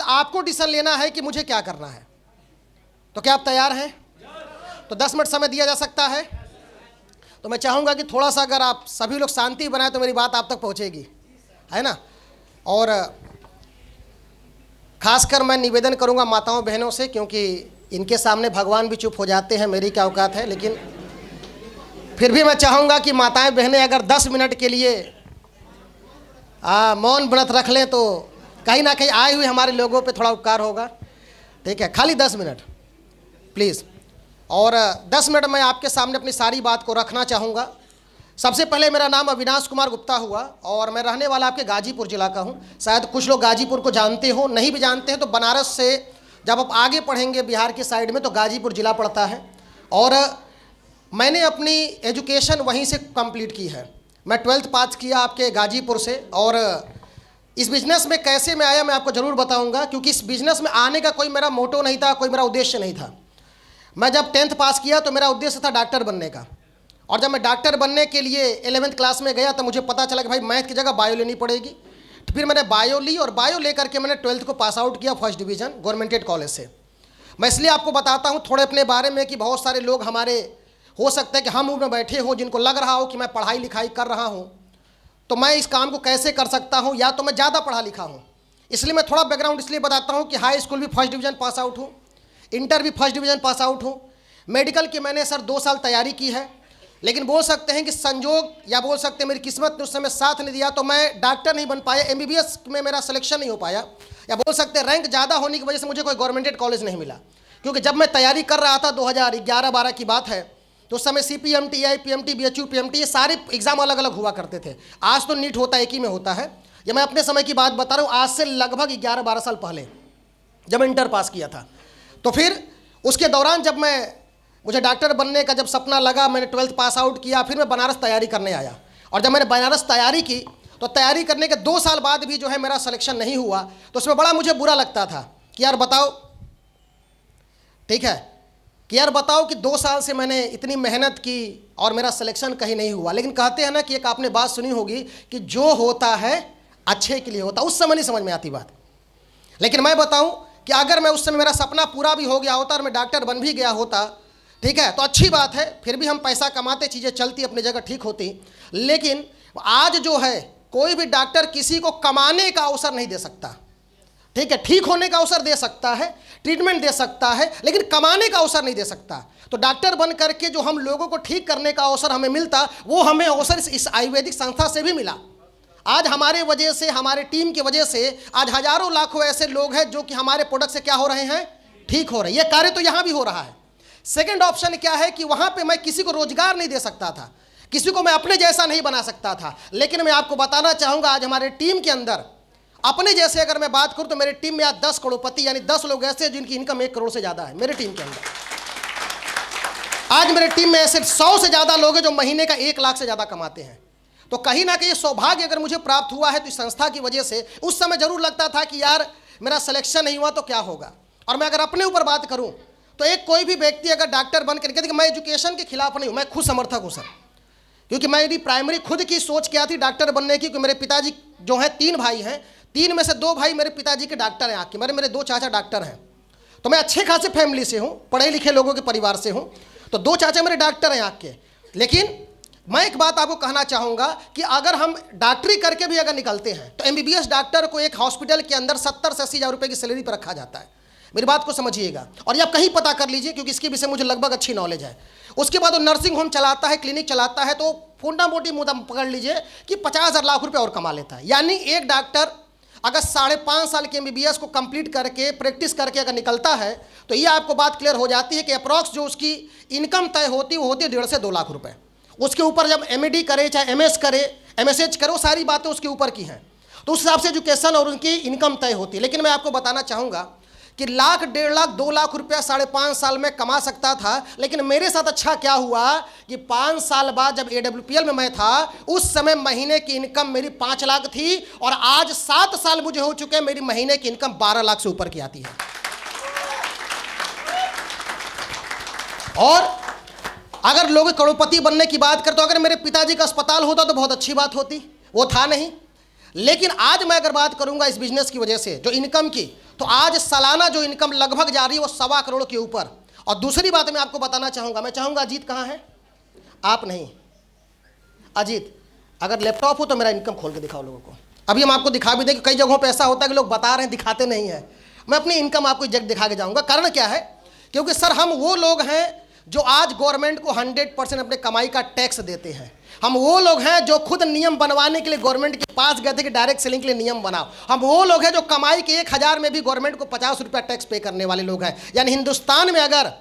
बाद आपको डिसीजन लेना है कि मुझे क्या करना है। तो क्या आप तैयार हैं? तो 10 मिनट समय दिया जा सकता है। तो मैं चाहूँगा कि थोड़ा सा अगर आप सभी लोग शांति बनाए तो मेरी बात आप तक पहुँचेगी, है ना। और खासकर मैं निवेदन करूँगा माताओं बहनों से, क्योंकि इनके सामने भगवान भी चुप हो जाते हैं, मेरी क्या औकात है। लेकिन फिर भी मैं चाहूँगा कि माताएं बहनें अगर 10 मिनट के लिए मौन व्रत रख लें तो कहीं ना कहीं आए हुए हमारे लोगों पे थोड़ा उपकार होगा। ठीक है, खाली 10 मिनट प्लीज़। और 10 मिनट मैं आपके सामने अपनी सारी बात को रखना चाहूँगा। सबसे पहले मेरा नाम अविनाश कुमार गुप्ता हुआ और मैं रहने वाला आपके गाजीपुर ज़िला का हूँ। शायद कुछ लोग गाजीपुर को जानते हो, नहीं भी जानते हैं तो बनारस से जब आप आगे पढ़ेंगे बिहार की साइड में तो गाजीपुर ज़िला पड़ता है। और मैंने अपनी एजुकेशन वहीं से कंप्लीट की है। मैं 12th पास किया आपके गाजीपुर से। और इस बिज़नेस में कैसे मैं आया मैं आपको ज़रूर बताऊंगा, क्योंकि इस बिज़नेस में आने का कोई मेरा मोटो नहीं था, कोई मेरा उद्देश्य नहीं था। मैं जब 10th पास किया तो मेरा उद्देश्य था डॉक्टर बनने का। और जब मैं डॉक्टर बनने के लिए 11th क्लास में गया तो मुझे पता चला कि भाई मैथ की जगह बायो लेनी पड़ेगी। तो फिर मैंने बायो ली और बायो लेकर के मैंने 12th को पास आउट किया फर्स्ट डिवीज़न गवर्नमेंट कॉलेज से। मैं इसलिए आपको बताता हूँ थोड़े अपने बारे में कि बहुत सारे लोग हमारे हो सकता है कि हम उम्र में बैठे हों जिनको लग रहा हो कि मैं पढ़ाई लिखाई कर रहा हूँ तो मैं इस काम को कैसे कर सकता हूँ, या तो मैं ज़्यादा पढ़ा लिखा हूँ। इसलिए मैं थोड़ा बैकग्राउंड इसलिए बताता हूँ कि हाई स्कूल भी फर्स्ट डिवीज़न पास आउट हूँ, इंटर भी फर्स्ट डिवीज़न पास आउट हूँ, मेडिकल की मैंने सर 2 साल तैयारी की है। लेकिन बोल सकते हैं कि संजोग या बोल सकते हैं मेरी किस्मत ने उस समय साथ नहीं दिया, तो मैं डॉक्टर नहीं बन पाया, MBBS में मेरा सिलेक्शन नहीं हो पाया, या बोल सकते हैं रैंक ज़्यादा होने की वजह से मुझे कोई गवर्नमेंट कॉलेज नहीं मिला। क्योंकि जब मैं तैयारी कर रहा था 2011-12 की बात है तो उस समय CPMT, PMT, BHU, PMT ये सारे एग्ज़ाम अलग अलग हुआ करते थे। आज तो नीट होता एक ही में होता है। ये मैं अपने समय की बात बता रहा हूँ, आज से लगभग 11-12 साल पहले जब मैं इंटर पास किया था। तो फिर उसके दौरान जब मुझे डॉक्टर बनने का जब सपना लगा, मैंने 12th पास आउट किया, फिर मैं बनारस तैयारी करने आया। और जब मैंने बनारस तैयारी की तो तैयारी करने के 2 साल बाद भी जो है मेरा सिलेक्शन नहीं हुआ, तो उसमें बड़ा मुझे बुरा लगता था कि यार बताओ, ठीक है, कि यार बताओ कि 2 साल से मैंने इतनी मेहनत की और मेरा सिलेक्शन कहीं नहीं हुआ। लेकिन कहते हैं ना कि एक आपने बात सुनी होगी कि जो होता है अच्छे के लिए होता, उस समय नहीं समझ में आती बात। लेकिन मैं बताऊं कि अगर मैं उस समय मेरा सपना पूरा भी हो गया होता और मैं डॉक्टर बन भी गया होता, ठीक है, तो अच्छी बात है, फिर भी हम पैसा कमाते, चीज़ें चलती, अपनी जगह ठीक होती। लेकिन आज जो है कोई भी डॉक्टर किसी को कमाने का अवसर नहीं दे सकता। ठीक है, ठीक होने का अवसर दे सकता है, ट्रीटमेंट दे सकता है, लेकिन कमाने का अवसर नहीं दे सकता। तो डॉक्टर बन करके जो हम लोगों को ठीक करने का अवसर हमें मिलता, वो हमें अवसर इस आयुर्वेदिक संस्था से भी मिला। आज हमारे वजह से, हमारे टीम की वजह से आज हजारों लाखों ऐसे लोग हैं जो कि हमारे प्रोडक्ट से क्या हो रहे हैं, ठीक हो रहे हैं। ये कार्य तो यहाँ भी हो रहा है। सेकेंड ऑप्शन क्या है कि वहाँ पर मैं किसी को रोजगार नहीं दे सकता था, किसी को मैं अपने जैसा नहीं बना सकता था। लेकिन मैं आपको बताना चाहूँगा आज हमारे टीम के अंदर अपने जैसे अगर मैं बात करूं तो मेरी टीम में आज 10 करोड़पति यानी 10 लोग ऐसे हैं जिनकी इनकम 1 करोड़ से ज़्यादा है मेरे टीम के अंदर। आज मेरे टीम में ऐसे 100 से ज़्यादा लोग हैं जो महीने का 1 लाख से ज़्यादा कमाते हैं। तो कहीं ना कहीं सौभाग्य अगर मुझे प्राप्त हुआ है तो इस संस्था की वजह से। उस समय जरूर लगता था कि यार मेरा सिलेक्शन नहीं हुआ तो क्या होगा। और मैं अगर अपने ऊपर बात करूँ तो एक कोई भी व्यक्ति अगर डॉक्टर बन करके, देखिए मैं एजुकेशन के खिलाफ नहीं हूँ, मैं खुद समर्थक हूँ सर। क्योंकि मेरी प्राइमरी खुद की सोच क्या थी डॉक्टर बनने की, क्योंकि मेरे पिताजी जो हैं 3 भाई हैं, 3 में से 2 भाई मेरे पिताजी के डॉक्टर हैं आँख के, मेरे 2 चाचा डॉक्टर हैं। तो मैं अच्छे खासे फैमिली से हूँ, पढ़े लिखे लोगों के परिवार से हूँ, तो 2 चाचा मेरे डॉक्टर हैं आँख के। लेकिन मैं एक बात आपको कहना चाहूँगा कि अगर हम डॉक्टरी करके भी अगर निकलते हैं तो MBBS डॉक्टर को एक हॉस्पिटल के अंदर 70 से 80 हज़ार रुपये की सैलरी पर रखा जाता है। मेरी बात को समझिएगा, और ये आप कहीं पता कर लीजिए क्योंकि इसके विषय मुझे लगभग अच्छी नॉलेज है। उसके बाद वो नर्सिंग होम चलाता है, क्लिनिक चलाता है, तो फुंडा मोटी मुद्दा पकड़ लीजिए कि 50,000 लाख रुपये और कमा लेता है। यानी एक डॉक्टर अगर 5.5 साल के MBBS को कंप्लीट करके प्रैक्टिस करके अगर निकलता है तो ये आपको बात क्लियर हो जाती है कि अप्रॉक्स जो उसकी इनकम तय होती है वो होती है 1.5 से 2 लाख रुपए। उसके ऊपर जब MAD करे चाहे MS करे, MSH करे, वो सारी बातें उसके ऊपर की हैं। तो उस हिसाब से एजुकेशन और उनकी इनकम तय होती है। लेकिन मैं आपको बताना चाहूँगा कि लाख, 1.5 लाख, 2 लाख रुपया 5.5 साल में कमा सकता था। लेकिन मेरे साथ अच्छा क्या हुआ कि 5 साल बाद जब AWPL में मैं था उस समय महीने की इनकम मेरी 5 लाख थी, और आज 7 साल मुझे हो चुके हैं, मेरी महीने की इनकम 12 लाख से ऊपर की आती है। और अगर लोग करोड़पति बनने की बात करते तो अगर मेरे पिताजी का अस्पताल होता तो बहुत अच्छी बात होती, वो था नहीं। लेकिन आज मैं अगर बात करूंगा इस बिजनेस की वजह से जो इनकम की, तो आज सालाना जो इनकम लगभग जा रही है वो 1.25 करोड़ के ऊपर। और दूसरी बात मैं आपको बताना चाहूँगा, मैं चाहूँगा अजीत कहाँ है? आप नहीं, अजीत अगर लैपटॉप हो तो मेरा इनकम खोल के दिखाओ लोगों को। अभी हम आपको दिखा भी दें कि कई जगहों पे ऐसा होता है कि लोग बता रहे हैं दिखाते नहीं हैं। मैं अपनी इनकम आपको एग्जैक्ट दिखा के जाऊँगा। कारण क्या है? क्योंकि सर हम वो लोग हैं जो आज गवर्नमेंट को 100% अपने कमाई का टैक्स देते हैं। हम वो लोग हैं जो खुद नियम बनवाने के लिए गवर्नमेंट के पास गए थे कि डायरेक्ट सेलिंग के लिए नियम बनाओ। हम वो लोग हैं जो कमाई के 1000 में भी गवर्नमेंट को 50 रुपया टैक्स पे करने वाले लोग हैं। यानी हिंदुस्तान में अगर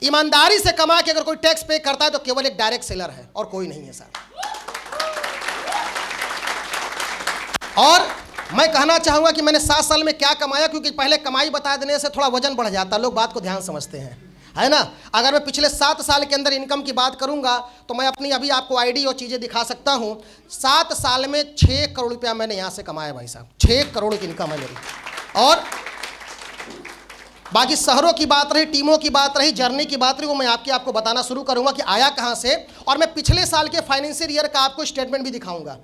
ईमानदारी से कमा के अगर कोई टैक्स पे करता है तो केवल एक डायरेक्ट सेलर है और कोई नहीं है सर। और मैं कहना चाहूंगा कि मैंने 7 साल में क्या कमाया, क्योंकि पहले कमाई बता देने से थोड़ा वजन बढ़ जाता है, लोग बात को ध्यान समझते हैं, है ना। अगर मैं पिछले 7 साल के अंदर इनकम की बात करूंगा तो मैं अपनी अभी आपको आईडी और चीज़ें दिखा सकता हूं। 7 साल में 6 करोड़ रुपया मैंने यहां से कमाया भाई साहब, 6 करोड़ की इनकम है मेरी। और बाकी शहरों की बात रही, टीमों की बात रही, जर्नी की बात रही, वो मैं आपको बताना शुरू करूंगा कि आया कहां से। और मैं पिछले साल के फाइनेंशियल ईयर का आपको स्टेटमेंट भी दिखाऊंगा।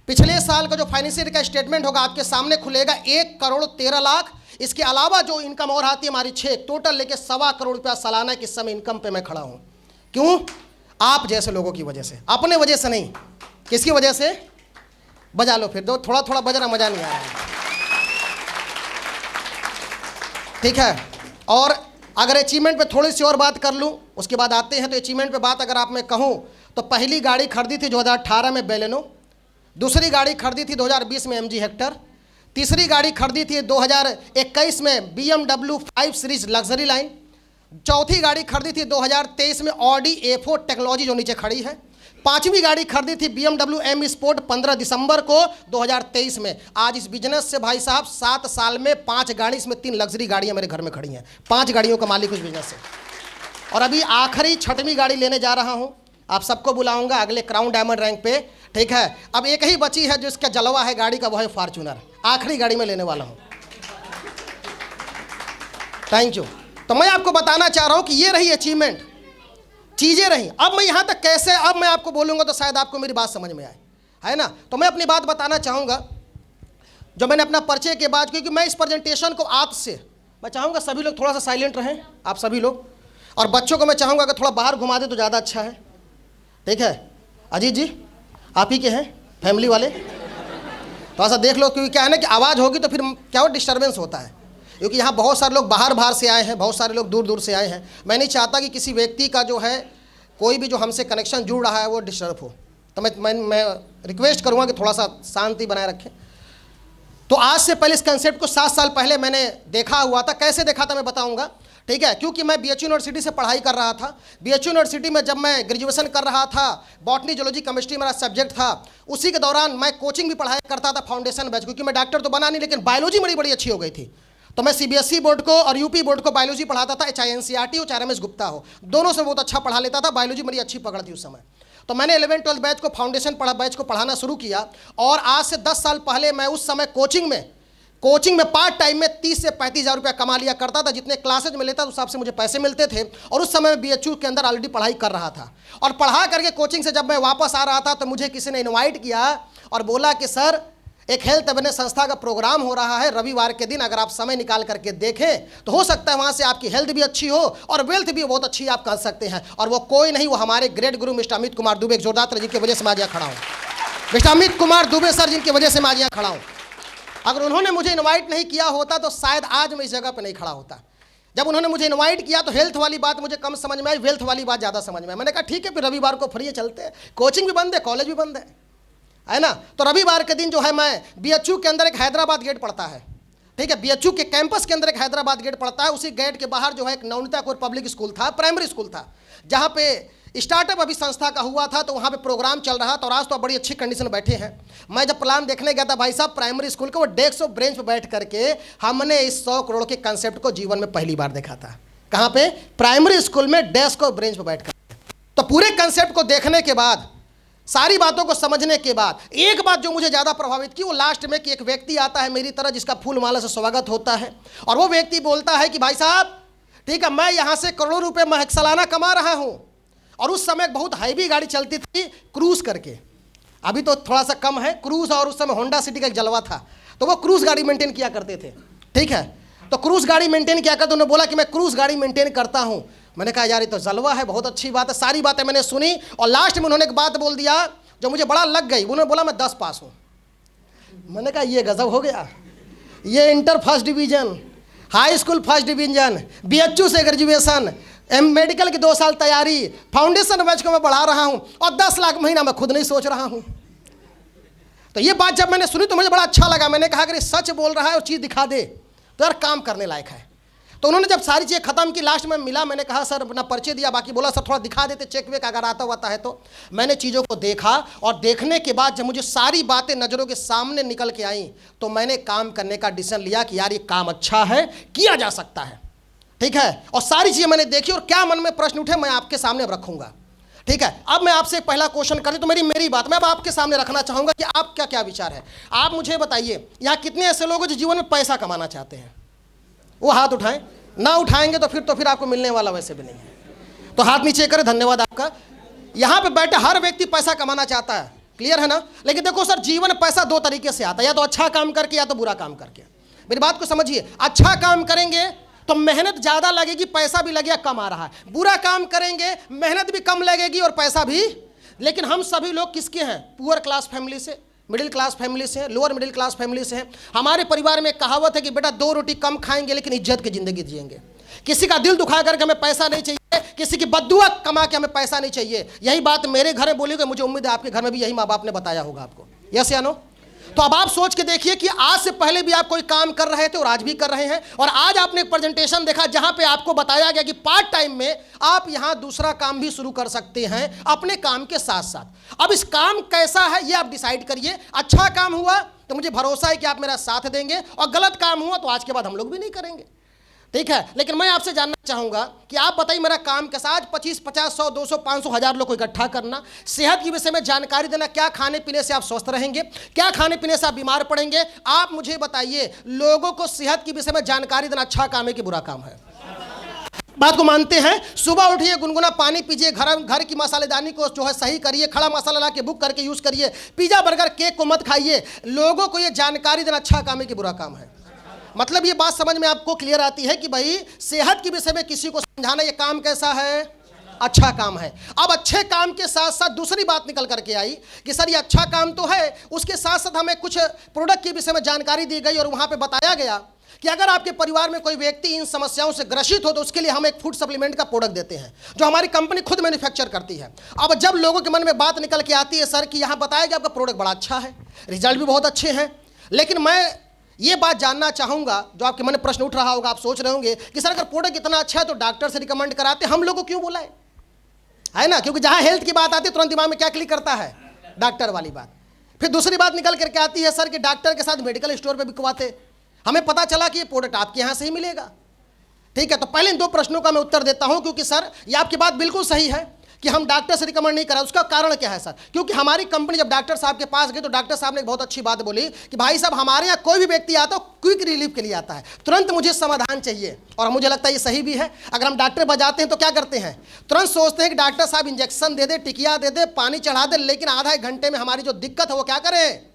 पिछले साल का जो फाइनेंशियल ईयर का स्टेटमेंट होगा आपके सामने खुलेगा, 1 करोड़ 13 लाख। इसके अलावा जो इनकम और आती है हमारी 6, टोटल लेके 1.25 करोड़ रुपया सालाना के समय इनकम पे मैं खड़ा हूं। क्यों? आप जैसे लोगों की वजह से, अपने वजह से नहीं। किसकी वजह से? बजा लो फिर, दो थोड़ा थोड़ा बजना, मजा नहीं आ रहा है, ठीक है। और अगर अचीवमेंट पे थोड़ी सी और बात कर लूँ, उसके बाद आते हैं। तो अचीवमेंट पे बात अगर आप मैं कहूँ तो पहली गाड़ी खरीदी थी 2018 में बेलेनो, दूसरी गाड़ी खरीदी थी 2020 में MG हेक्टर, तीसरी गाड़ी खरीदी थी 2021 में BMW 5 सीरीज लग्जरी लाइन, चौथी गाड़ी खरीदी थी 2023 में ऑडी A4 टेक्नोलॉजी जो नीचे खड़ी है, पांचवी गाड़ी खरीदी थी BMW M स्पोर्ट 15 दिसंबर को 2023 में। आज इस बिजनेस से भाई साहब 7 साल में 5 गाड़ी, इसमें 3 लग्जरी गाड़ियां मेरे घर में खड़ी हैं। 5 गाड़ियों का मालिक उस बिजनेस से। और अभी आखिरी 6वीं गाड़ी लेने जा रहा हूं, आप सबको बुलाऊंगा अगले क्राउन डायमंड रैंक पे, ठीक है। अब एक ही बची है जिसका जलवा है गाड़ी का, वो है फॉर्च्यूनर। आखिरी गाड़ी में लेने वाला हूं। Thank you. तो मैं आपको बताना चाह रहा हूं कि ये रही अचीवमेंट, चीजें रही। अब मैं यहां तक कैसे, अब मैं आपको बोलूंगा तो शायद आपको मेरी बात समझ में आए, है ना। तो मैं अपनी बात बताना चाहूंगा जो मैंने अपना परिचय के बाद, क्योंकि मैं इस प्रेजेंटेशन को आज से मैं चाहूंगा सभी लोग थोड़ा सा साइलेंट रहें, आप सभी लोग। और बच्चों को मैं चाहूंगा कि थोड़ा बाहर घुमा दे तो ज़्यादा अच्छा है, ठीक है। अजीत जी आप ही के हैं फैमिली वाले, थोड़ा सा देख लो, क्योंकि क्या है ना कि आवाज़ होगी तो फिर क्या हो डिस्टर्बेंस होता है। क्योंकि यहाँ बहुत सारे लोग बाहर से आए हैं, बहुत सारे लोग दूर दूर से आए हैं। मैं नहीं चाहता कि किसी व्यक्ति का जो है कोई भी जो हमसे कनेक्शन जुड़ रहा है वो डिस्टर्ब हो। तो मैं रिक्वेस्ट करूँगा कि थोड़ा सा शांति बनाए रखें। तो आज से पहले इस कंसेप्ट को 7 साल पहले मैंने देखा हुआ था। कैसे देखा था मैं बताऊँगा, ठीक है। क्योंकि मैं BHU यूनिवर्सिटी से पढ़ाई कर रहा था। BHU यूनिवर्सिटी में जब मैं ग्रेजुएशन कर रहा था, बॉटनी जूलॉजी केमिस्ट्री मेरा सब्जेक्ट था। उसी के दौरान मैं कोचिंग भी पढ़ाई करता था, फाउंडेशन बैच, क्योंकि मैं डॉक्टर तो बना नहीं लेकिन बायोलॉजी मेरी बड़ी अच्छी हो गई थी। तो मैं CBSE बोर्ड को और UP बोर्ड को बायोलॉजी पढ़ाता था, चाहे NCERT हो चाहे RMS गुप्ता हो, दोनों से बहुत अच्छा पढ़ा लेता था। बायोलॉजी मेरी अच्छी पकड़ थी उस समय। तो मैंने 11th-12th बैच को फाउंडेशन बैच को पढ़ाना शुरू किया। और आज से 10 साल पहले मैं उस समय कोचिंग में पार्ट टाइम में 30 से 35 हज़ार रुपया कमा लिया करता था। जितने क्लासेज में लेता उस हिसाब से मुझे पैसे मिलते थे। और उस समय मैं BHU के अंदर ऑलरेडी पढ़ाई कर रहा था। और पढ़ा करके कोचिंग से जब मैं वापस आ रहा था तो मुझे किसी ने इनवाइट किया और बोला कि सर एक हेल्थ अवेयरनेस संस्था का प्रोग्राम हो रहा है रविवार के दिन, अगर आप समय निकाल करके देखें तो हो सकता है वहाँ से आपकी हेल्थ भी अच्छी हो और वेल्थ भी बहुत अच्छी आप कर सकते हैं। और वो कोई नहीं, वो हमारे ग्रेट गुरु मिस्टर अमित कुमार दुबे, एक जोरदार जिनकी वजह से मैं आज यहाँ खड़ा हूँ। मिस्टर अमित कुमार दुबे सर जिनकी वजह से मैं आज यहाँ खड़ा हूँ। अगर उन्होंने मुझे इनवाइट नहीं किया होता तो शायद आज मैं इस जगह पर नहीं खड़ा होता। जब उन्होंने मुझे इनवाइट किया तो हेल्थ वाली बात मुझे कम समझ में आई, वेल्थ वाली बात ज़्यादा समझ में आई। मैंने कहा ठीक है, फिर रविवार को फ्री चलते हैं, कोचिंग भी बंद है, कॉलेज भी बंद है ना। तो रविवार के दिन जो है मैं BHU के अंदर एक हैदराबाद गेट पड़ता है, ठीक है। BHU के कैंपस के अंदर एक हैदराबाद गेट पड़ता है। उसी गेट के बाहर जो है एक नवनीता कौर पब्लिक स्कूल था, प्राइमरी स्कूल था, जहाँ पे स्टार्टअप अभी संस्था का हुआ था। तो वहाँ पे प्रोग्राम चल रहा था और आज तो बड़ी अच्छी कंडीशन में बैठे हैं। मैं जब प्लान देखने गया था भाई साहब, प्राइमरी स्कूल के वो डेस्क और बेंच पे बैठ करके हमने इस 100 करोड़ के कंसेप्ट को जीवन में पहली बार देखा था। कहाँ पे? प्राइमरी स्कूल में डेस्क और बेंच पे बैठ कर। तो पूरे कंसेप्ट को देखने के बाद, सारी बातों को समझने के बाद, एक बात जो मुझे ज़्यादा प्रभावित की वो लास्ट में कि एक व्यक्ति आता है मेरी तरह जिसका फूल माला से स्वागत होता है। और वो व्यक्ति बोलता है कि भाई साहब ठीक है, मैं यहाँ से करोड़ों रुपए मैं सालाना कमा रहा हूँ। और उस समय बहुत हैवी गाड़ी चलती थी क्रूज करके, अभी तो थोड़ा सा कम है क्रूज, और उस समय होंडा सिटी का एक जलवा था। तो वो क्रूज गाड़ी मेंटेन किया करते थे, ठीक है। तो क्रूज गाड़ी मेंटेन क्या करते? उन्होंने बोला कि मैं क्रूज गाड़ी मेंटेन करता हूं। मैंने कहा यार ये तो जलवा है, बहुत अच्छी बात है। सारी बातें मैंने सुनी और लास्ट में उन्होंने एक बात बोल दिया जो मुझे बड़ा लग गई। उन्होंने बोला मैं 10 पास हूं। मैंने कहा ये गजब हो गया, ये inter first division, high school first division, BHU से ग्रेजुएशन, मेडिकल की 2 साल तैयारी, फाउंडेशन बैच को मैं बढ़ा रहा हूं और 10 लाख महीना मैं खुद नहीं सोच रहा हूं। तो ये बात जब मैंने सुनी तो मुझे बड़ा अच्छा लगा। मैंने कहा अगर ये सच बोल रहा है और चीज़ दिखा दे तो यार काम करने लायक है। तो उन्होंने जब सारी चीज़ें खत्म की, लास्ट में मिला, मैंने कहा सर अपना परिचय दिया, बाकी बोला सर थोड़ा दिखा देते चेक वेक अगर आता हुआ है तो। मैंने चीज़ों को देखा और देखने के बाद जब मुझे सारी बातें नज़रों के सामने निकल के आई तो मैंने काम करने का डिसीजन लिया कि यार ये काम अच्छा है, किया जा सकता है, ठीक है। और सारी चीज़ें मैंने देखी और क्या मन में प्रश्न उठे मैं आपके सामने रखूंगा, ठीक है। अब मैं आपसे पहला क्वेश्चन करूं तो मेरी बात मैं अब आपके सामने रखना चाहूंगा कि आपका क्या विचार है। आप मुझे बताइए यहाँ कितने ऐसे लोग हैं जो जीवन में पैसा कमाना चाहते हैं? वो हाथ उठाएं, ना उठाएंगे तो फिर आपको मिलने वाला वैसे भी नहीं है। तो हाथ नीचे करें, धन्यवाद आपका। यहाँ पे बैठे हर व्यक्ति पैसा कमाना चाहता है, क्लियर है ना। लेकिन देखो सर जीवन पैसा 2 तरीके से आता है, या तो अच्छा काम करके या तो बुरा काम करके। मेरी बात को समझिए, अच्छा काम करेंगे तो मेहनत ज़्यादा लगेगी, पैसा भी लगेगा, कम आ रहा है। बुरा काम करेंगे मेहनत भी कम लगेगी और पैसा भी। लेकिन हम सभी लोग किसके हैं? पुअर क्लास फैमिली से, मिडिल क्लास फैमिली से, लोअर मिडिल क्लास फैमिली से हैं। हमारे परिवार में कहावत है कि बेटा 2 रोटी कम खाएंगे लेकिन इज्जत की ज़िंदगी जिएंगे। किसी का दिल दुखा करके हमें पैसा नहीं चाहिए, किसी की बद्दुआ कमा के हमें पैसा नहीं चाहिए। यही बात मेरे घर में बोली गई, मुझे उम्मीद है आपके घर में भी यही माँ बाप ने बताया होगा आपको, यस या नो। तो अब आप सोच के देखिए कि आज से पहले भी आप कोई काम कर रहे थे और आज भी कर रहे हैं, और आज आपने एक प्रेजेंटेशन देखा जहां पे आपको बताया गया कि पार्ट टाइम में आप यहां दूसरा काम भी शुरू कर सकते हैं अपने काम के साथ साथ। अब इस काम कैसा है ये आप डिसाइड करिए। अच्छा काम हुआ तो मुझे भरोसा है कि आप मेरा साथ देंगे, और गलत काम हुआ तो आज के बाद हम लोग भी नहीं करेंगे, ठीक है। लेकिन मैं आपसे जानना चाहूंगा कि आप बताइए मेरा काम कैसा? आज 25, 50, 100, 200, 500, 1000 लोग को इकट्ठा करना, सेहत के विषय में जानकारी देना, क्या खाने पीने से आप स्वस्थ रहेंगे, क्या खाने पीने से आप बीमार पड़ेंगे। आप मुझे बताइए, लोगों को सेहत के विषय में जानकारी देना अच्छा काम है कि बुरा काम है? बात को मानते हैं? सुबह उठिए, गुनगुना पानी पीजिए, घर की मसालेदानी को जो है सही करिए, खड़ा मसाला ला के बुक करके यूज़ करिए, पिज़्ज़ा बर्गर केक को मत खाइए। लोगों को ये जानकारी देना अच्छा काम है कि बुरा काम है? मतलब ये बात समझ में आपको क्लियर आती है कि भाई सेहत के विषय में किसी को समझाना ये काम कैसा है? अच्छा काम है। अब अच्छे काम के साथ साथ दूसरी बात निकल करके आई कि सर ये अच्छा काम तो है, उसके साथ साथ हमें कुछ प्रोडक्ट के विषय में जानकारी दी गई और वहाँ पे बताया गया कि अगर आपके परिवार में कोई व्यक्ति इन समस्याओं से ग्रसित हो तो उसके लिए हम एक फूड सप्लीमेंट का प्रोडक्ट देते हैं जो हमारी कंपनी खुद मैन्युफैक्चर करती है। अब जब लोगों के मन में बात निकल के आती है सर कि यहाँ बताया गया आपका प्रोडक्ट बड़ा अच्छा है, रिजल्ट भी बहुत अच्छे हैं, लेकिन मैं ये बात जानना चाहूँगा, जो आपके मन में प्रश्न उठ रहा होगा, आप सोच रहे होंगे कि सर अगर प्रोडक्ट इतना अच्छा है तो डॉक्टर से रिकमेंड कराते, हम लोगों को क्यों बुलाए, है ना। क्योंकि जहाँ हेल्थ की बात आती है तुरंत दिमाग में क्या क्लिक करता है? डॉक्टर वाली बात। फिर दूसरी बात निकल करके आती है सर कि डॉक्टर के साथ मेडिकल स्टोर पे बिकवाते, हमें पता चला कि ये प्रोडक्ट आपके यहाँ से ही मिलेगा, ठीक है। तो पहले इन 2 प्रश्नों का मैं उत्तर देता हूँ, क्योंकि सर ये आपकी बात बिल्कुल सही है कि हम डॉक्टर से रिकमेंड नहीं करा। उसका कारण क्या है सर? क्योंकि हमारी कंपनी जब डॉक्टर साहब के पास गई तो डॉक्टर साहब ने एक बहुत अच्छी बात बोली कि भाई साहब हमारे यहाँ कोई भी व्यक्ति आता है क्विक रिलीफ के लिए आता है, तुरंत मुझे समाधान चाहिए। और मुझे लगता है ये सही भी है। अगर हम डॉक्टर बजाते हैं तो क्या करते हैं? तुरंत सोचते हैं कि डॉक्टर साहब इंजेक्शन दे दे, टिकिया दे दे, पानी चढ़ा दे, लेकिन आधा 1 घंटे में हमारी जो दिक्कत है वो क्या करें?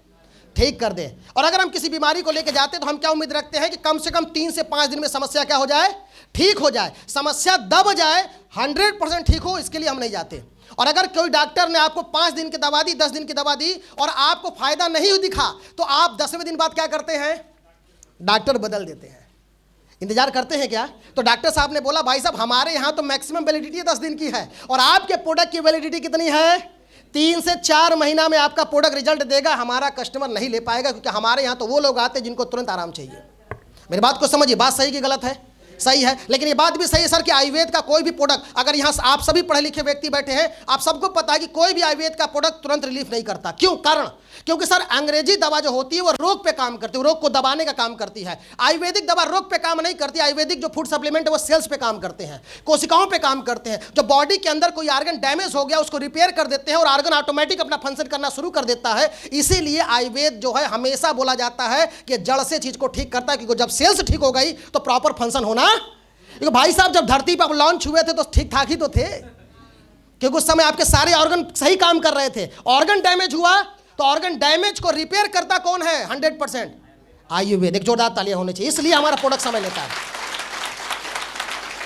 ठीक कर दे। और अगर हम किसी बीमारी को लेकर जाते हैं तो हम क्या उम्मीद रखते हैं कि कम से कम 3 से 5 दिन में समस्या क्या हो जाए? ठीक हो जाए, समस्या दब जाए, 100% ठीक हो, इसके लिए हम नहीं जाते। और अगर कोई डॉक्टर ने आपको 5 दिन की दवा दी, 10 दिन की दवा दी और आपको फायदा नहीं दिखा तो आप 10वें दिन बाद क्या करते हैं? डॉक्टर बदल देते हैं। इंतजार करते हैं क्या? तो डॉक्टर साहब ने बोला भाई साहब हमारे यहाँ तो मैक्सिमम वैलिडिटी 10 दिन की है और आपके प्रोडक्ट की वैलिडिटी कितनी है? 3 से 4 महीना में आपका प्रोडक्ट रिजल्ट देगा। हमारा कस्टमर नहीं ले पाएगा क्योंकि हमारे यहाँ तो वो लोग आते हैं जिनको तुरंत आराम चाहिए। मेरी बात को समझिए, बात सही कि गलत है? सही है। लेकिन ये बात भी सही है सर कि आयुर्वेद का कोई भी प्रोडक्ट, अगर यहाँ आप सभी पढ़े लिखे व्यक्ति बैठे हैं, आप सबको पता है कि कोई भी आयुर्वेद का प्रोडक्ट तुरंत रिलीफ नहीं करता। क्यों? कारण क्योंकि सर अंग्रेजी दवा जो होती है वो रोग पे काम करती है, रोग को दबाने का काम करती है। आयुर्वेदिक दवा रोग पे काम नहीं करती। आयुर्वेदिक जो फूड सप्लीमेंट है वो सेल्स पे काम करते हैं, कोशिकाओं पे काम करते हैं। जो बॉडी के अंदर कोई ऑर्गन डैमेज हो गया उसको रिपेयर कर देते हैं और ऑर्गन ऑटोमेटिक अपना फंक्शन करना शुरू कर देता है। इसीलिए आयुर्वेद जो है हमेशा बोला जाता है कि जड़ से चीज को ठीक करता है, क्योंकि जब सेल्स ठीक हो गई तो प्रॉपर फंक्शन होना। क्योंकि भाई साहब जब धरती पर लॉन्च हुए थे तो ठीक ठाक ही तो थे, क्योंकि उस समय आपके सारे ऑर्गन सही काम कर रहे थे। ऑर्गन डैमेज हुआ तो ऑर्गन डैमेज को रिपेयर करता कौन है? 100%। आयुर्वेद, एक जोरदार तालियां होनी चाहिए। इसलिए हमारा प्रोडक्ट समय लेता है,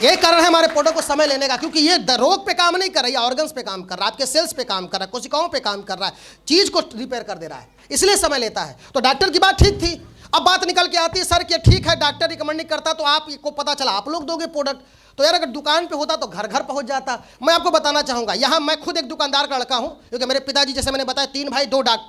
यही कारण है हमारे प्रोडक्ट को समय लेने का, क्योंकि ये रोग पे काम नहीं कर रहा है, ऑर्गन्स पे काम कर रहा है, आपके सेल्स पे काम कर रहा है, कोशिकाओं पे काम कर रहा है, चीज को रिपेयर कर दे रहा है, इसलिए समय लेता है। तो डॉक्टर की बात ठीक थी। अब बात निकल के आती है सर कि ठीक है डॉक्टर रिकमेंड नहीं करता तो आपको पता चला आप लोग दोगे प्रोडक्ट, तो यार अगर दुकान पे होता तो घर घर पहुंच जाता। मैं आपको बताना चाहूंगा, यहाँ मैं खुद एक दुकानदार का लड़का हूँ, क्योंकि मेरे पिताजी जैसे मैंने बताया 3 भाई 2 डॉक्टर,